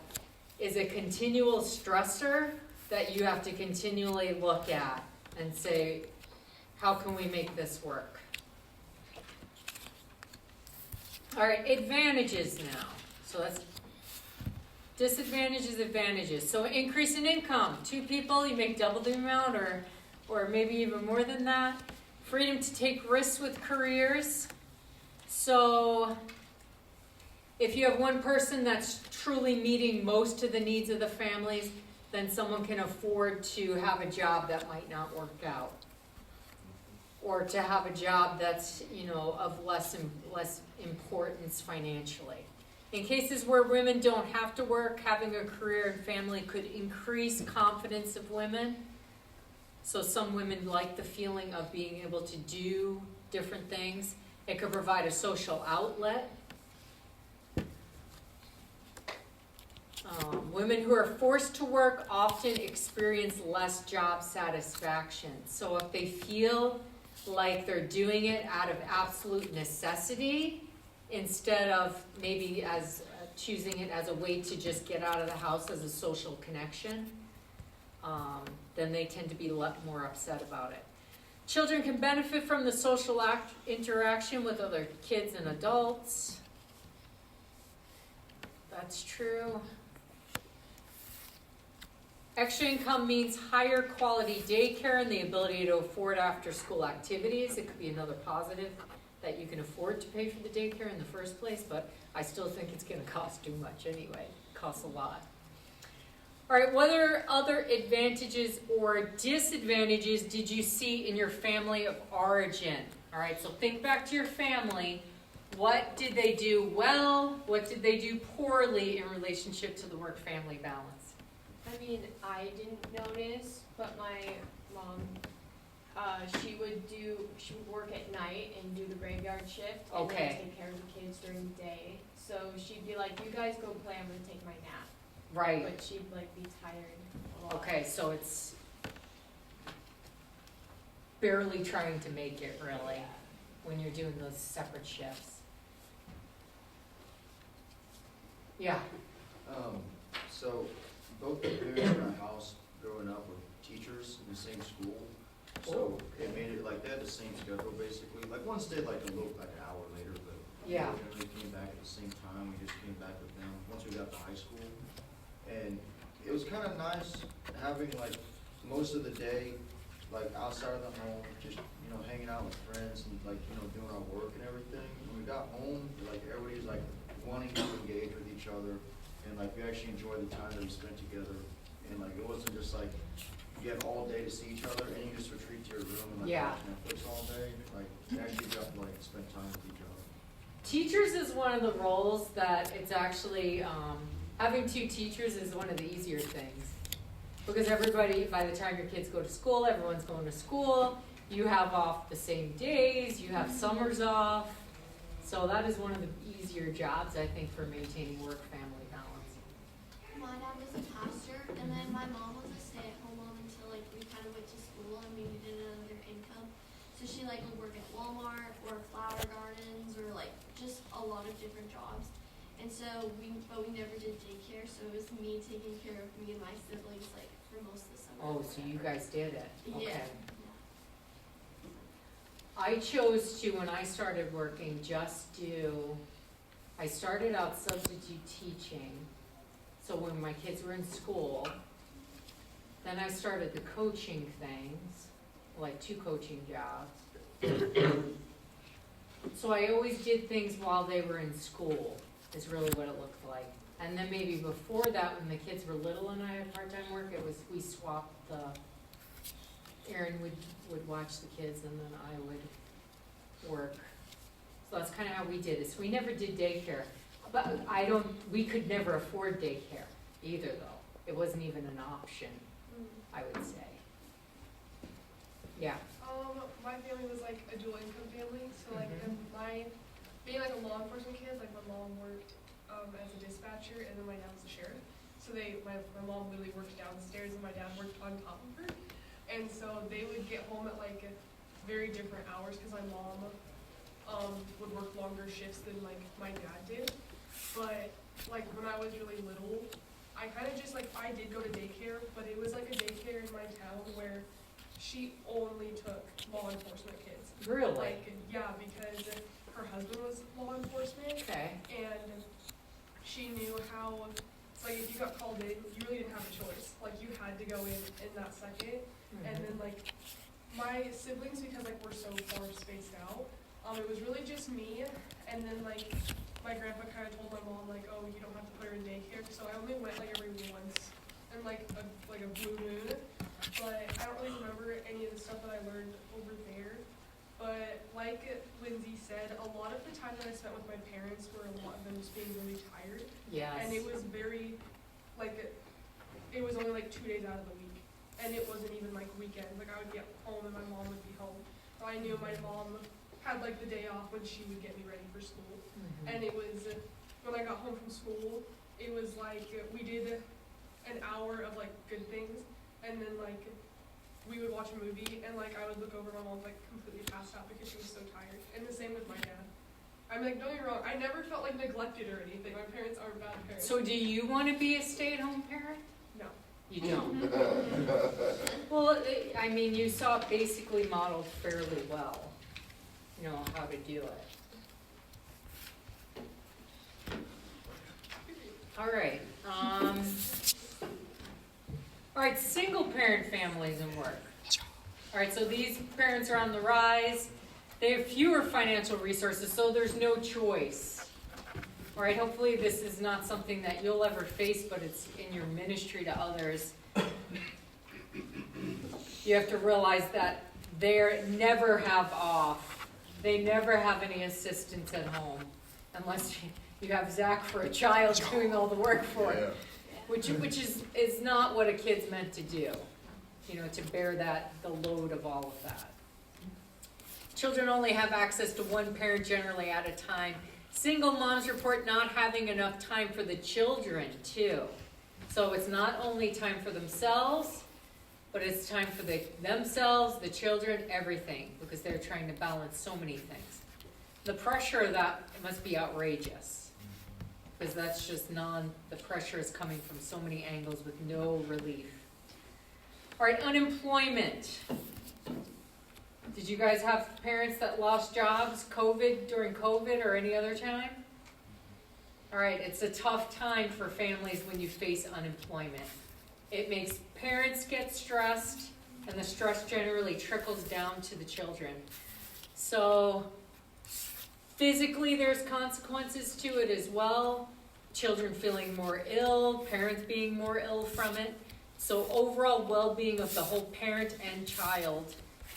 is a continual stressor that you have to continually look at and say, how can we make this work? All right, advantages now. So that's disadvantages, advantages. So increase in income. 2 people, you make double the amount or maybe even more than that. Freedom to take risks with careers. So if you have one person that's truly meeting most of the needs of the families, then someone can afford to have a job that might not work out. Or to have a job that's, of less importance financially. In cases where women don't have to work, having a career and family could increase confidence of women. So some women like the feeling of being able to do different things. It could provide a social outlet. Women who are forced to work often experience less job satisfaction. So if they feel like they're doing it out of absolute necessity, instead of maybe as choosing it as a way to just get out of the house as a social connection, then they tend to be more upset about it. Children can benefit from the social interaction with other kids and adults. That's true. Extra income means higher quality daycare and the ability to afford after school activities. It could be another positive that you can afford to pay for the daycare in the first place, but I still think it's going to cost too much anyway. It costs a lot. All right, what other advantages or disadvantages did you see in your family of origin? All right, so think back to your family. What did they do well? What did they do poorly in relationship to the work-family balance? I mean, I didn't notice, but my mom, she would work at night and do the graveyard shift and then take care of the kids during the day. So she'd be like, you guys go play, I'm gonna take my nap. Right. But she'd be tired a lot. Okay, so it's barely trying to make it really when you're doing those separate shifts. Yeah. So both the parents in our house growing up were teachers in the same school. So it made it like they had the same schedule basically. Like one stayed like an hour later, but we came back at the same time. We just came back with them once we got to high school. And it was kind of nice having like most of the day like outside of the home, just hanging out with friends and like doing our work and everything. When we got home, like everybody was like wanting to engage with each other, and like we actually enjoyed the time that we spent together. And like it wasn't just like you had all day to see each other and you just retreat to your room and like watch Netflix all day. Like you actually got to like spend time with each other. Teachers is one of the roles that it's actually having 2 teachers is one of the easier things. Because everybody, by the time your kids go to school, everyone's going to school. You have off the same days. You have summers off. So that is one of the easier jobs, I think, for maintaining work-family balance. My dad was a pastor, and then my mom was a stay-at-home mom until we kind of went to school and we needed another income. So she would work at Walmart or flower gardens or just a lot of different jobs. And so we never did daycare, so it was me taking care of me and my siblings for most of the summer. Oh, so you guys did it. Okay. Yeah. I chose to, when I started working, I started out substitute teaching. So when my kids were in school, then I started the coaching things, 2 coaching jobs. So I always did things while they were in school, is really what it looked like. And then maybe before that, when the kids were little and I had part-time work, it was, we swapped Aaron would watch the kids and then I would work. So that's kind of how we did it. So we never did daycare. But we could never afford daycare either though. It wasn't even an option, I would say. Yeah. My family was like a dual income family, so like being like a law enforcement kid, like my mom worked as a dispatcher and then my dad was a sheriff. So my mom literally worked downstairs and my dad worked on top of her. And so they would get home at like very different hours because my mom would work longer shifts than like my dad did. But like when I was really little, I kind of just like, I did go to daycare, but it was like a daycare in my town where she only took law enforcement kids. Really? Like, yeah, because her husband was law enforcement. Okay. And she knew how, like, if you got called in, you really didn't have a choice. Like, you had to go in that second. And then, like, my siblings, because, like, we're so far spaced out, it was really just me. And then, like, my grandpa kind of told my mom, like, oh, you don't have to put her in daycare. So I only went, like, every once in, like a blue moon. But I don't really remember any of the stuff that I learned over there. But like Lindsay said, a lot of the time that I spent with my parents were a lot of them just being really tired. Yes. And it was very, like, it was only like 2 days out of the week. And it wasn't even like weekends. Like I would get home and my mom would be home. So I knew my mom had like the day off when she would get me ready for school. And it was, when I got home from school, it was like we did an hour of like good things. And then, like, we would watch a movie, and, like, I would look over, my mom's, like, completely passed out because she was so tired. And the same with my dad. I'm like, don't get me wrong, I never felt, like, neglected or anything. My parents aren't bad parents. So do you want to be a stay-at-home parent? No. You don't? Well, I mean, you saw it basically modeled fairly well, you know, how to do it. All right. All right, single parent families and work. All right, so these parents are on the rise. They have fewer financial resources, so there's no choice. All right, hopefully this is not something that you'll ever face, but it's in your ministry to others. You have to realize that they never have off. They never have any assistance at home, unless you have Zach for a child doing all the work for it. Which is not what a kid's meant to do, you know, to bear the load of all of that. Children only have access to one parent generally at a time. Single moms report not having enough time for the children too. So it's not only time for themselves, but it's time for themselves, the children, everything, because they're trying to balance so many things. The pressure of that must be outrageous. Because that's just the pressure is coming from so many angles with no relief. All right, unemployment. Did you guys have parents that lost jobs during COVID or any other time? All right, it's a tough time for families when you face unemployment. It makes parents get stressed, and the stress generally trickles down to the children. So physically, there's consequences to it as well. Children feeling more ill, parents being more ill from it. So overall well-being of the whole parent and child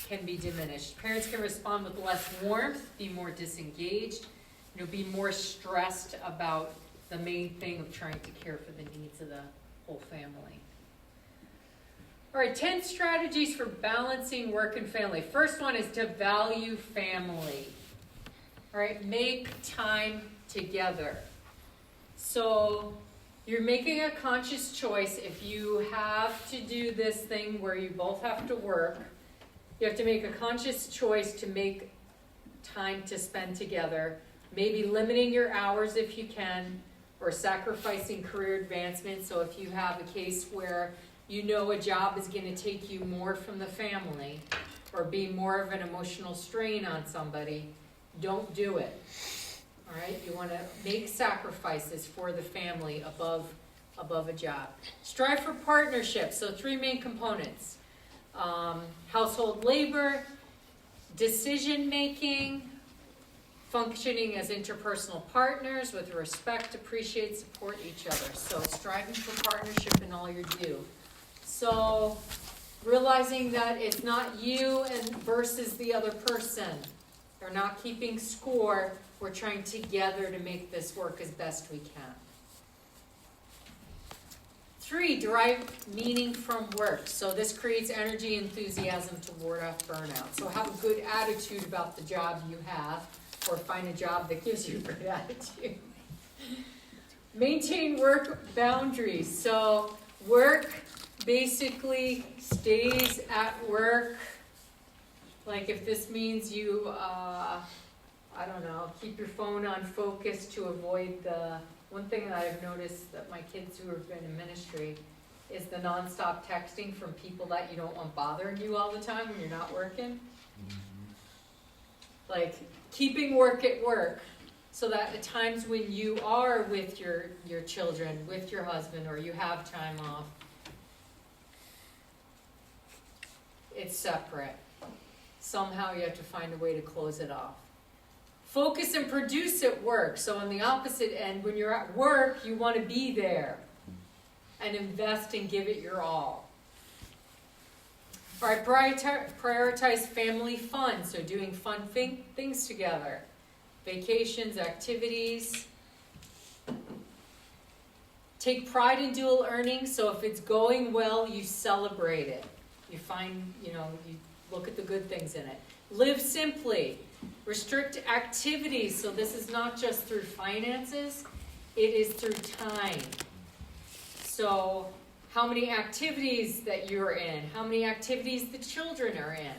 can be diminished. Parents can respond with less warmth, be more disengaged, be more stressed about the main thing of trying to care for the needs of the whole family. All right, 10 strategies for balancing work and family. First one is to value family. All right, make time together. So you're making a conscious choice. If you have to do this thing where you both have to work, you have to make a conscious choice to make time to spend together. Maybe limiting your hours if you can, or sacrificing career advancement. So if you have a case where you know a job is going to take you more from the family or be more of an emotional strain on somebody, don't do it. All right, you want to make sacrifices for the family above a job. Strive for partnerships. So 3 main components: household labor, decision making, Functioning as interpersonal partners with respect, appreciate, support each other. So striving for partnership in all you do. So realizing that it's not you and versus the other person. They're not keeping score. We're trying together to make this work as best we can. 3, derive meaning from work. So this creates energy, enthusiasm to ward off burnout. So have a good attitude about the job you have, or find a job that gives you a good attitude. Maintain work boundaries. So work basically stays at work. Like if this means you, I don't know, keep your phone on focus to avoid the, one thing that I've noticed that my kids who have been in ministry is the nonstop texting from people that you don't want bothering you all the time when you're not working. Like keeping work at work so that at times when you are with your children, with your husband, or you have time off, it's separate. Somehow you have to find a way to close it off. Focus and produce at work. So on the opposite end, when you're at work, you want to be there and invest and give it your all. All right, prioritize family fun. So doing fun things together. Vacations, activities. Take pride in dual earning. So if it's going well, you celebrate it. You find, you look at the good things in it. Live simply. Restrict activities. So this is not just through finances, it is through time. So how many activities that you're in, how many activities the children are in.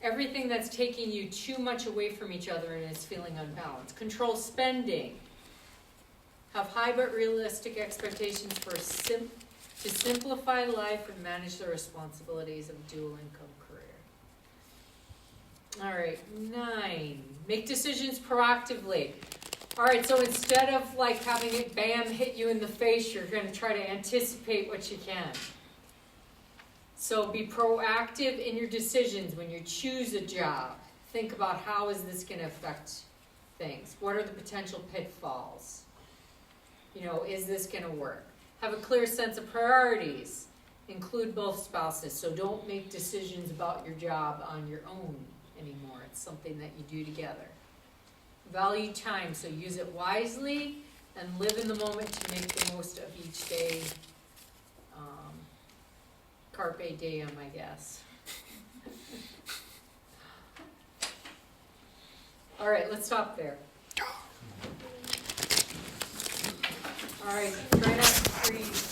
Everything that's taking you too much away from each other and is feeling unbalanced. Control spending. Have high but realistic expectations to simplify life and manage the responsibilities of dual income career. All right, 9, make decisions proactively. All right, so instead of like having it bam hit you in the face, you're going to try to anticipate what you can. So be proactive in your decisions when you choose a job. Think about how is this going to affect things? What are the potential pitfalls? Is this going to work? Have a clear sense of priorities. Include both spouses. So don't make decisions about your job on your own anymore. It's something that you do together. Value time. So use it wisely and live in the moment to make the most of each day. Carpe diem, I guess. All right, let's stop there. All right, try not to freeze.